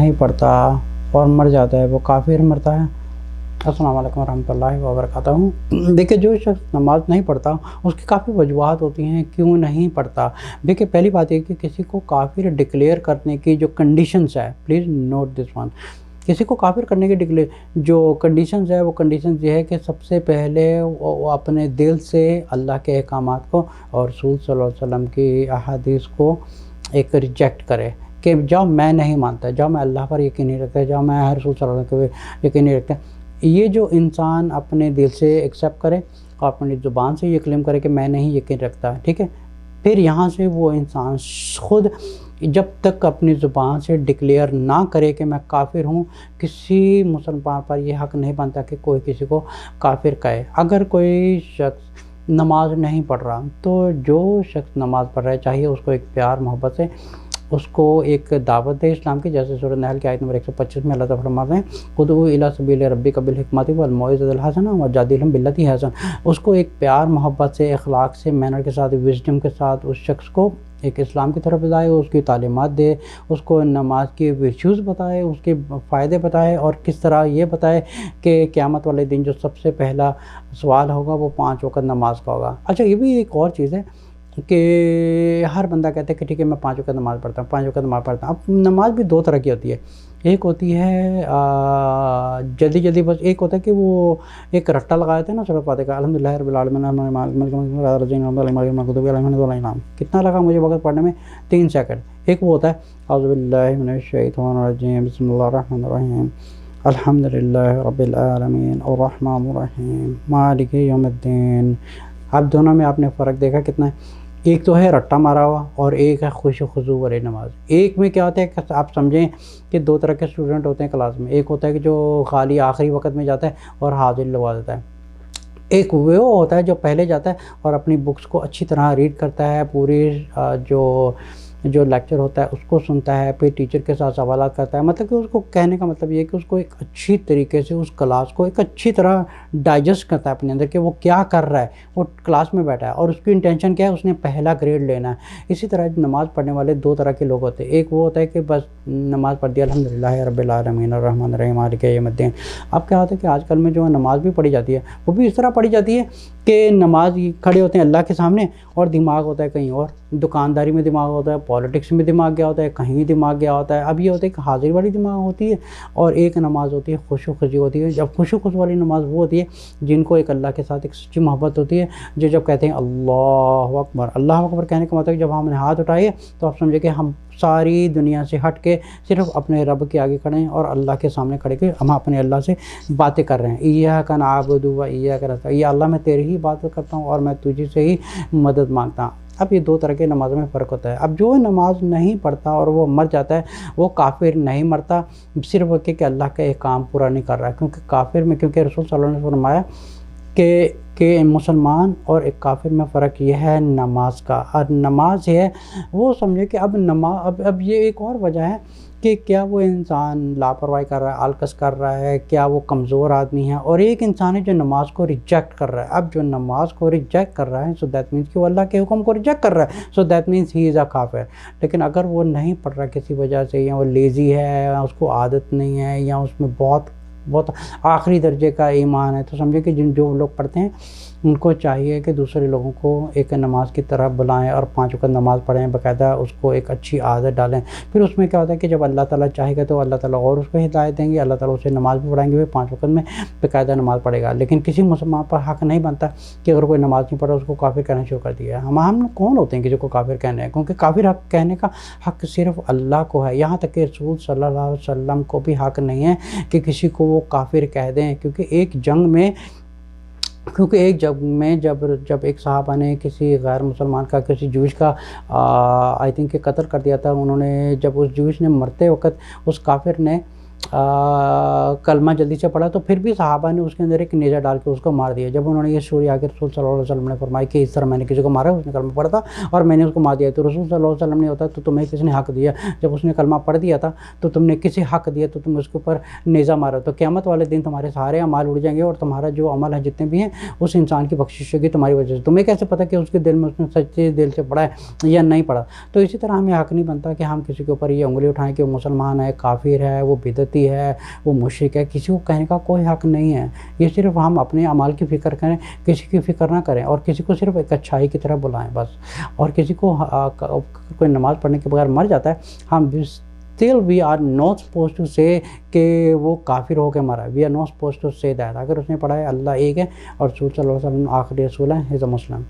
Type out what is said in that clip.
نہیں پڑھتا اور مر جاتا ہے وہ کافر مرتا ہے؟ السلام علیکم ورحمۃ اللہ وبرکاتہ۔ دیکھیں جو شخص نماز نہیں پڑھتا اس کی کافی وجوہات ہوتی ہیں کیوں نہیں پڑھتا۔ دیکھیں پہلی بات یہ کہ کسی کو کافر ڈکلیئر کرنے کی جو کنڈیشنز ہے، پلیز نوٹ دس ون، کسی کو کافر کرنے کی جو کنڈیشنز ہے وہ کنڈیشنز یہ ہے کہ سب سے پہلے وہ اپنے دل سے اللہ کے احکامات کو اور رسول صلی اللہ علیہ وسلم کی احادیث کو ایک ریجیکٹ کرے کہ جب میں نہیں مانتا، جب میں اللہ پر یقین نہیں رکھتا، جب میں رسول صلی اللہ علیہ وسلم پہ یقین نہیں رکھتا، یہ جو انسان اپنے دل سے ایکسیپٹ کرے اور اپنی زبان سے یہ کلیم کرے کہ میں نہیں یقین رکھتا، ٹھیک ہے، پھر یہاں سے وہ انسان خود جب تک اپنی زبان سے ڈکلیئر نہ کرے کہ میں کافر ہوں، کسی مسلمان پر یہ حق نہیں بنتا کہ کوئی کسی کو کافر کہے۔ اگر کوئی شخص نماز نہیں پڑھ رہا تو جو شخص نماز پڑھ رہا ہے چاہیے اس کو ایک پیار محبت سے اس کو ایک دعوت دے اسلام کی، جیسے سورۃ نحل کی آیت نمبر 125 میں اللہ تعالیٰ فرماتے ہیں ادعو الی سبیل ربک بالحکمۃ والموعظۃ الحسنہ وجادلہم باللتی احسن۔ اس کو ایک پیار محبت سے، اخلاق سے، مینر کے ساتھ، وزڈم کے ساتھ اس شخص کو ایک اسلام کی طرف بتائے، اس کی تعلیمات دے، اس کو نماز کی ویلیوز بتائے، اس کے فائدے بتائے، اور کس طرح یہ بتائے کہ قیامت والے دن جو سب سے پہلا سوال ہوگا وہ 5 وقت نماز کا ہوگا۔ اچھا یہ بھی ایک اور چیز ہے کہ ہر بندہ کہتا ہے کہ ٹھیک ہے میں 5 وقت نماز پڑھتا ہوں، 5 وقت نماز پڑھتا ہوں۔ اب نماز بھی 2 طرح کی ہوتی ہے، ایک ہوتی ہے جلدی جلدی، بس ایک ہوتا ہے کہ وہ ایک رٹا لگایا تھا نا سورۃ فاتحہ کا، الحمدللہ رب العالمین کتنا لگا مجھے وقت پڑھنے میں؟ 3 سیکنڈ۔ ایک وہ ہوتا ہے اعوذ باللہ من الشیطان الرجیم بسم اللہ الرحمن الرحیم الحمدللہ رب العالمین الرحمن الرحیم مالک یوم الدین۔ اب دونوں میں آپ نے فرق دیکھا کتنا ہے؟ ایک تو ہے رٹا مارا ہوا اور ایک ہے خوش و خضوع والی نماز۔ ایک میں کیا ہوتا ہے کہ آپ سمجھیں کہ 2 طرح کے اسٹوڈنٹ ہوتے ہیں کلاس میں، ایک ہوتا ہے کہ جو خالی آخری وقت میں جاتا ہے اور حاضر لگوا دیتا ہے، ایک وہ ہوتا ہے جو پہلے جاتا ہے اور اپنی بکس کو اچھی طرح ریڈ کرتا ہے، پوری جو لیکچر ہوتا ہے اس کو سنتا ہے، پھر ٹیچر کے ساتھ سوالات کرتا ہے۔ مطلب کہ اس کو کہنے کا مطلب یہ ہے کہ اس کو ایک اچھی طریقے سے اس کلاس کو ایک اچھی طرح ڈائجسٹ کرتا ہے اپنے اندر کہ وہ کیا کر رہا ہے، وہ کلاس میں بیٹھا ہے اور اس کی انٹینشن کیا ہے، اس نے پہلا گریڈ لینا ہے۔ اسی طرح نماز پڑھنے والے 2 طرح کے لوگ ہوتے ہیں، ایک وہ ہوتا ہے کہ بس نماز پڑھ دی الحمدللہ رب العالمین الرحمن الرحیم مالک یوم الدین۔ اب کیا ہوتا ہے کہ آج کل میں جو نماز بھی پڑھی جاتی ہے وہ بھی اس طرح پڑھی جاتی ہے کہ نماز کھڑے ہوتے ہیں اللہ کے سامنے اور دماغ ہوتا ہے کہیں اور، دکانداری میں دماغ ہوتا ہے، پالیٹکس میں دماغ گیا ہوتا ہے، کہیں دماغ گیا ہوتا ہے۔ اب یہ ہوتا ہے کہ حاضر والی دماغ ہوتی ہے اور ایک نماز ہوتی ہے خوش و خضوع ہوتی ہے۔ جب خوش و خضوع والی نماز وہ ہوتی ہے جن کو ایک اللہ کے ساتھ ایک سچی محبت ہوتی ہے، جو جب کہتے ہیں اللہ اکبر، اللہ اکبر کہنے کا مطلب جب ہم نے ہاتھ اٹھائے تو آپ سمجھے کہ ہم ساری دنیا سے ہٹ کے صرف اپنے رب کے آگے کھڑے ہیں اور اللہ کے سامنے کھڑے کے ہم اپنے اللہ سے باتیں کر رہے ہیں۔ ایاک نعبد و ایاک نستعین، یا اللہ میں تیری ہی بات کرتا ہوں اور میں تجھ سے ہی مدد مانگتا ہوں۔ اب یہ 2 طرح کے نمازوں میں فرق ہوتا ہے۔ اب جو نماز نہیں پڑھتا اور وہ مر جاتا ہے وہ کافر نہیں مرتا، صرف وہ کہ اللہ کا احکام پورا نہیں کر رہا ہے، کیونکہ کافر میں، کیونکہ رسول صلی اللہ علیہ وسلم نے فرمایا کہ مسلمان اور ایک کافر میں فرق یہ ہے نماز کا، اور نماز ہے وہ سمجھے کہ اب یہ ایک اور وجہ ہے کہ کیا وہ انسان لاپرواہی کر رہا ہے، آلکس کر رہا ہے، کیا وہ کمزور آدمی ہے، اور ایک انسان ہے جو نماز کو ریجیکٹ کر رہا ہے۔ اب جو نماز کو ریجیکٹ کر رہا ہے سو دیٹ مینس کہ وہ اللہ کے حکم کو ریجیکٹ کر رہا ہے، سو دیٹ مینس ہی از اے کافر۔ لیکن اگر وہ نہیں پڑھ رہا کسی وجہ سے، یا وہ لیزی ہے، یا اس کو عادت نہیں ہے، یا اس میں بہت آخری درجے کا ایمان ہے، تو سمجھے کہ جو لوگ پڑھتے ہیں ان کو چاہیے کہ دوسرے لوگوں کو ایک نماز کی طرف بلائیں اور 5 وقت نماز پڑھیں، باقاعدہ اس کو ایک اچھی عادت ڈالیں۔ پھر اس میں کیا ہوتا ہے کہ جب اللہ تعالیٰ چاہے گا تو اللہ تعالیٰ اور اس کو ہدایت دیں گے، اللہ تعالیٰ اسے نماز بھی پڑھائیں گے، 5 وقت میں باقاعدہ نماز پڑھے گا۔ لیکن کسی مسلمان پر حق نہیں بنتا کہ اگر کوئی نماز نہیں پڑھا اس کو کافر کہنا شروع کر دیا۔ ہم کون ہوتے ہیں کسی کو کافر کہنے ہیں؟ کیونکہ کافر حق کہنے کا حق صرف اللہ کو ہے، یہاں تک کہ رسول صلی اللہ علیہ وسلم کو بھی حق نہیں ہے کہ کسی کو وہ کافر کہہ دیں، کیونکہ ایک جنگ میں جب ایک صحابہ نے کسی غیر مسلمان کا، کسی جوش کا آئی تھنک کہ قتل کر دیا تھا، انہوں نے جب اس جوش نے مرتے وقت اس کافر نے کلمہ جلدی سے پڑھا تو پھر بھی صحابہ نے اس کے اندر ایک نیزہ ڈال کے اس کو مار دیا. جب انہوں نے یہ اسٹوری آ کے رسول صلی اللہ علیہ وسلم نے فرمائی کہ اس طرح میں نے کسی کو مارا, اس نے کلمہ پڑھا تھا اور میں نے اس کو مار دیا, تو رسول صلی اللہ علیہ وسلم نے ہوتا تو تمہیں کس نے حق دیا؟ جب اس نے کلمہ پڑھ دیا تھا تو تم نے کسی حق دیا تو تم اس کے اوپر نیزہ مارا. تو قیامت والے دن تمہارے سارے اعمال اڑ جائیں گے اور تمہارا جو عمل ہے جتنے بھی ہیں اس انسان کی بخشش ہوگی تمہاری وجہ سے. تمہیں کیسے پتہ کہ اس کے دل میں اس نے سچے دل سے پڑھا ہے یا نہیں پڑھا؟ تو اسی طرح ہمیں حق نہیں بنتا کہ ہم کسی کے اوپر یہ انگلی اٹھائیں کہ وہ مسلمان ہے, کافر ہے, وہ بدعتی ہے, وہ مشرک ہے. کسی کو کہنے کا کوئی حق نہیں ہے. یہ صرف ہم اپنے اعمال کی فکر کریں, کسی کی فکر نہ کریں اور کسی کو صرف ایک اچھائی کی طرح بلائیں بس. اور کسی کو کوئی نماز پڑھنے کے بغیر مر جاتا ہے, ہم still we are not supposed to say کہ وہ کافر ہو کے مرا ہے. we are not supposed to say that. اگر اس نے پڑھا ہے اللہ ایک ہے اور رسول صلی اللہ علیہ وسلم آخری رسول ہیں, is a Muslim.